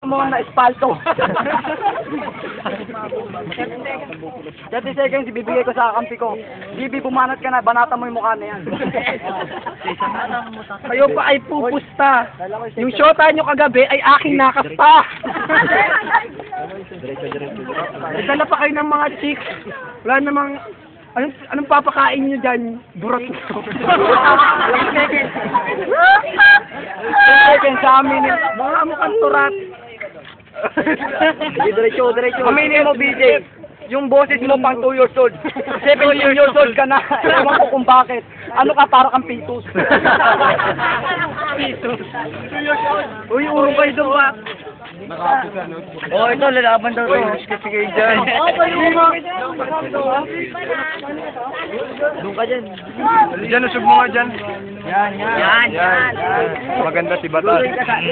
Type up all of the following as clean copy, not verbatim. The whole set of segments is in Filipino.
mo na espalto. 30 seconds, ibibigay ko sa kampi ko. Bibi, bumanat ka na, banata mo yung mukha na yan. Kayo pa ay pupusta. Yung shota nyo kagabi ay aking nakasta. Dala pa kayo ng mga chicks. Wala namang... Anong papakain nyo dyan? Burat mo. 10 seconds sa amin. Mga mukhang turat. Diretso. Aminin mo, BJ. Yung boses mo pang 2 years old. 17 years old ka na. Ewan ko kung bakit. Ano ka, para kang pitos. Pisos. Uy, urong kayo doon ba? Oh, ito, lalaban daw to. Sige, dyan. Doon ka dyan. Diyan, usog mo nga dyan. Yan. Maganda si Batas.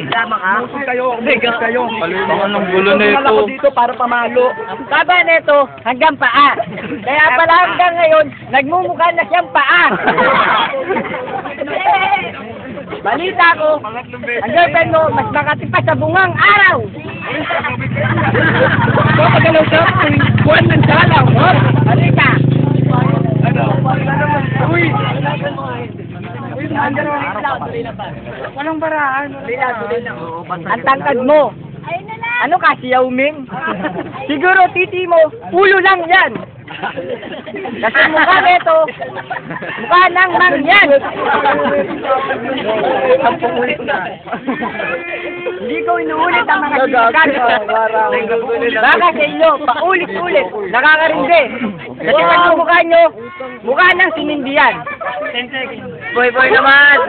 Tama ka. Usog kayo. Baka ng gulo na Tumala ko ito. dito para pamalo. Baba nito hanggang paa. Kaya pala hanggang ngayon, nagmumukha na siyang paa. Balita ko, ang girlfriend mo, mas makatipas sa bungang araw. Kapagalaw siya, buwan ng dalaw. Balita. Uy! Walang baraan. Ang tangkad mo. Ano ka, si Yao Ming? Siguro titi mo, ulo lang yan. Kasi mukha nito, mukha nang mang yan. Hindi ko inuulit ang mga sinikan. Baka sa inyo, paulit-ulit, nakakarindi. Kasi pag yung mukha nyo, mukha nang sinindihan. Boy naman.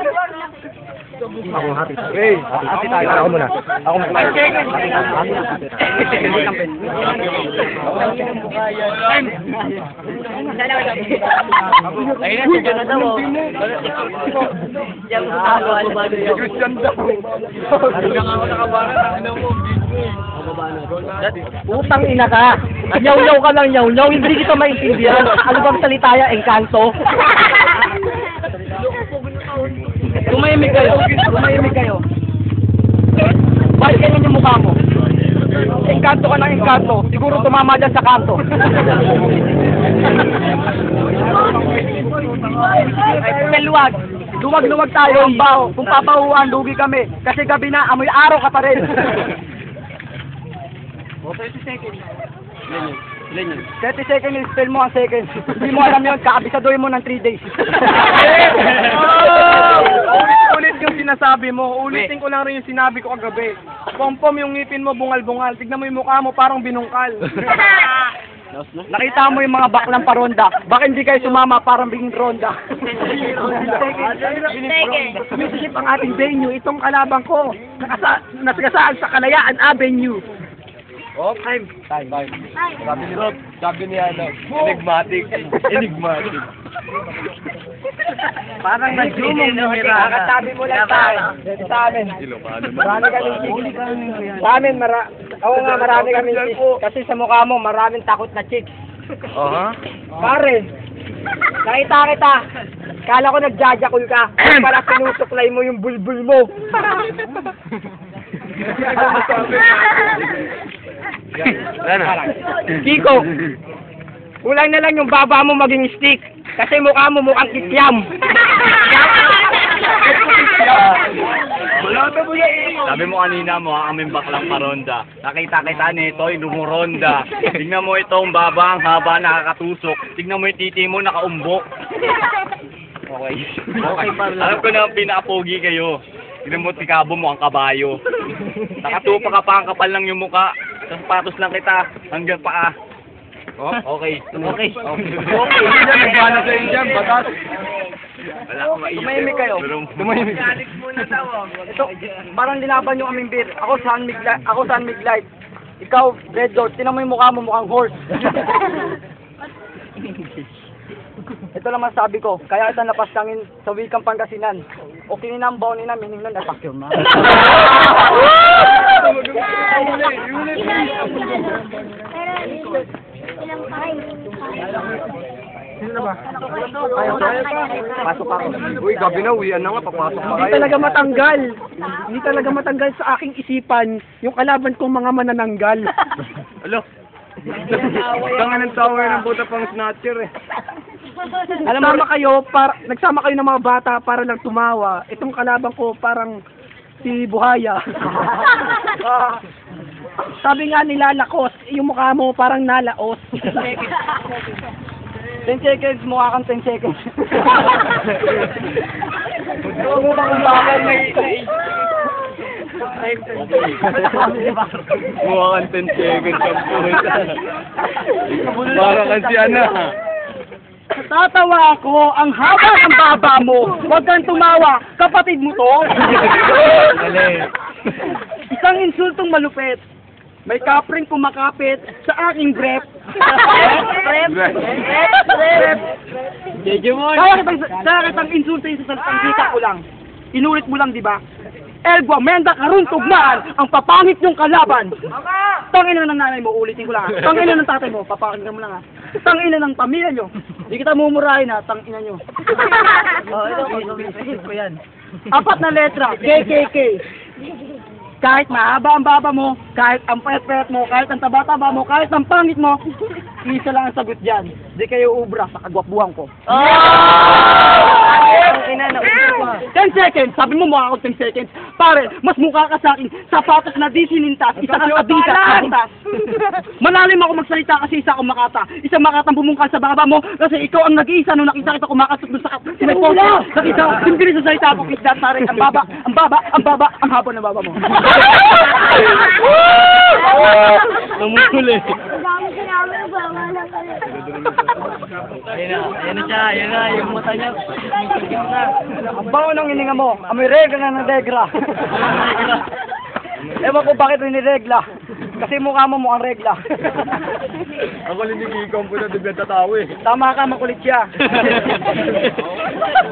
Hey, ate tayo. Ako muna. Ako muna. Ayun na, siya na daw. Christian daw. Utang ina ka. Nyaw-nyaw ka lang nyaw-nyaw. Hindi kita maintindihan. Ano bang salita yan? Engkanto? Tumahimik kayo. Bakit ganyan yung mukha mo? Engkanto ka ng engkanto. Siguro tumama dyan sa kanto. Luwag. Luwag tayo. Ang baho. Kung papahuan, lugi kami. Kasi gabi na, amoy araw ka pa rin. 30 seconds, spell mo ang seconds. Hindi mo alam yun, kakabisadoy mo ng 3 days. Ulit yung sinasabi mo. Ulitin ko lang rin yung sinabi ko kagabi. Pom-pom yung ngipin mo, bungal-bungal. Tignan mo yung mukha mo, parang binungkal. Nakita mo yung mga baklang paronda. Baka hindi kayo sumama, parang biging ronda. Sumisip ang ating venue, itong kalaban ko. Nasagasaan sa Kalayaan Avenue. Oh, time. Sabi ni ano, enigmatic. Parang nag-zoom yung mirada. Kakatabi mo lang tayo. Sa amin. Marami kami Sa amin, marami kami kasi sa mukha mo, maraming takot na chicks. Pare, nakita kita. Kala ko nagjajakul ka. Para sinusuklay mo yung bulbul mo. Kiko, kulang na lang yung baba mo maging stick. Kasi mukha mo mukhang kikyam. Sabi mo kanina mo, aming baklang paronda. Nakita kita nito, lumuronda. Tignan mo itong baba, ang haba, nakakatusok. Tignan mo yung titi mo, nakaumbok. Okay. Alam ko na ang pinakapogi kayo. Tignan mo, tikabo mo ang kabayo. Nakatupa ka pa, ang kapal lang yung muka. Sa sapatos lang kita, hanggang paa. Okay. Nagbahala sa inyo dyan, Batas. Wala akong maiyak. Tumahimik kayo. Tumahimik. Ito, parang linaban yung aming beer. Ako San Miglite. Ikaw, Red Dot. Tinan mo yung mukha mo, mukhang horse. Ito lang masabi ko. Kaya ito napastangin sa wikang Pangasinan. O kininambaw ni na, meaning nun, napakyo ma. Sino na ba? Pasok ako. Uy, gabi na, uwian na nga, papasok pa Hindi talaga matanggal. Hindi talaga matanggal sa aking isipan yung kalaban kong mga manananggal. Alo. Tanga ng tower ng puta pang snatcher eh. Nagsama kayo ng mga bata para lang tumawa. Itong kalaban ko parang si Buhaya. Sabi nga nila lakos, yung mukha mo parang nalaos. 10 seconds, mukha kang 10 seconds. Huwag mo bang bakal Mukha kang 10 seconds ang puta. Para kasi ano. Tatawa ako, ang haba ng baba mo. Huwag kang tumawa, kapatid mo to. Isang insultong malupit. May kapring kumakapit sa aking grep. Kaya kitang insultin sa salitang kita ko lang. Inulit mo lang, di ba? Elbo, menda, karuntog maan ang papangit niyong kalaban. Tangina ng nanay mo, ulitin ko lang ha. Tangina ng tatay mo, papakinggan mo lang ha. Tangina ng pamilya niyo. Di kita mumurahin ha, tangina niyo. ko yan. 4 na letra, KKK. Kahit mahaba ang baba mo, kahit ang payat-payat mo, kahit ang taba-taba mo, kahit ang pangit mo, isa lang ang sagot dyan. Di kayo ubra sa kagwapbuhan ko. 10 seconds! Sabi mo mukha ako 10 seconds. Pare, mas mukha ka sa akin, sapatos na di sinintas, isa kang kabisa sa butas. Malalim ako magsalita kasi isa akong makata. Isang makatang bumungkal sa baba mo kasi ikaw ang nag-iisa nung nakita kita kumakasot doon sa sinagposa. Nakita, simbilis sa salita ko, is that pare, ang baba, ang haba ng baba mo. Namukul eh. Yan na, yung mata niya. Ang bango ng hininga mo, amoy regla na ng degra. Ewan ko bakit riniregla. Kasi mukha mo mukhang regla. Ako linigikom po na di tatawa eh. Tama ka, makulit siya.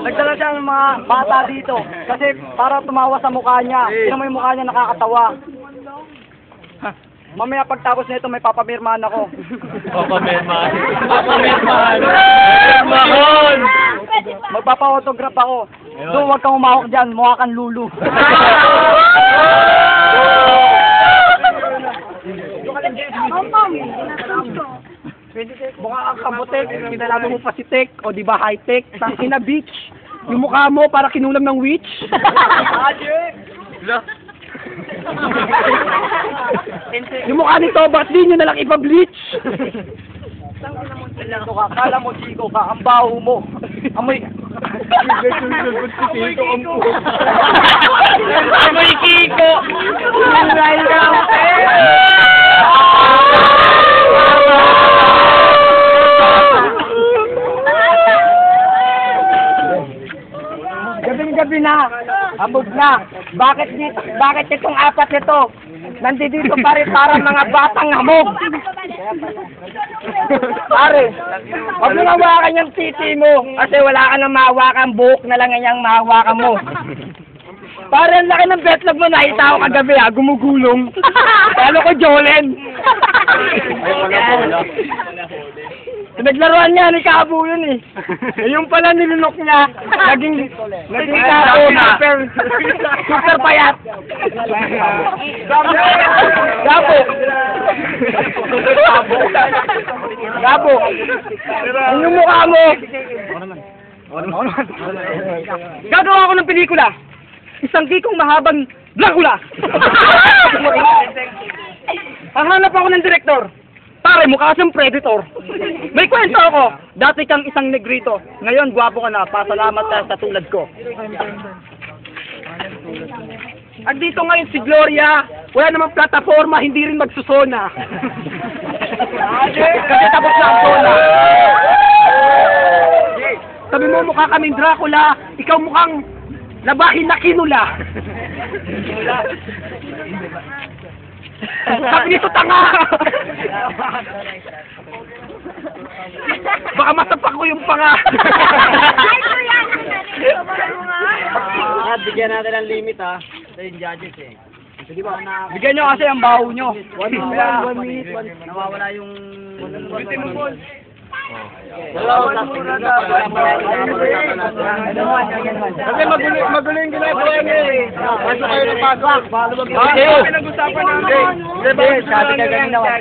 Nagdala siya ng mga bata dito. Kasi para tumawa sa mukha niya. Tingnan mo yung mukha niya nakakatawa. Mamaya pagtapos nito may papamirmahan ako. Papamirmahan. Mahon! Magpapa-autograph ako. Doon huwag kang umahok dyan, mukha kang lulu. Mukha kang kabutek, kinalaman mo pa si Tek, o di ba high-tech, tangina beach. Yung mukha mo para kinulam ng witch. Yung mukha nito, bakit di nyo nalang ipa-bleach? Kala mo, Chico ka, ang baho mo. Amoy... Amoy Kiko! Gabing-gabi na, abog na. Bakit itong 4 nito? Nandito pa rin para mga batang hamog. Pare, huwag mo mahawakan yung titi mo. Kasi wala ka nang mahawakan, buhok na lang yung mahawakan mo. Pare, ang laki ng betlog mo, nakita ko kagabi ha, gumugulong. Kalo ko Jolen. Naglaruan niya ni Kabo yun eh. Yung pala nilunok niya, naging Kabo, super payat. Gabo. Yung mukha mo. Gagawa ko ng pelikula. Isang gikong mahabang Dracula. Hahanap ako ng direktor. Pare, mukha siyang predator. May kwento ako. Dati kang isang negrito. Ngayon, gwapo ka na. Pasalamat ka sa tulad ko. At dito ngayon si Gloria, wala namang plataforma, hindi rin magsusona. Kasi tapos na ang zona. Sabi mo mukha kaming Dracula, ikaw mukhang labahin na kinula. Sabi nito tanga. Baka masapak ko yung panga. Bigyan natin ng limit ha. Sa yung judges eh. Bigyan nyo kasi ang baho nyo. 1 minute. Nawawala yung... Kasi magulo yung ginagawa niya eh. Pasok kayo ng pasok. Okay. Pinag-usapan namin. Sabi ka ganun naman.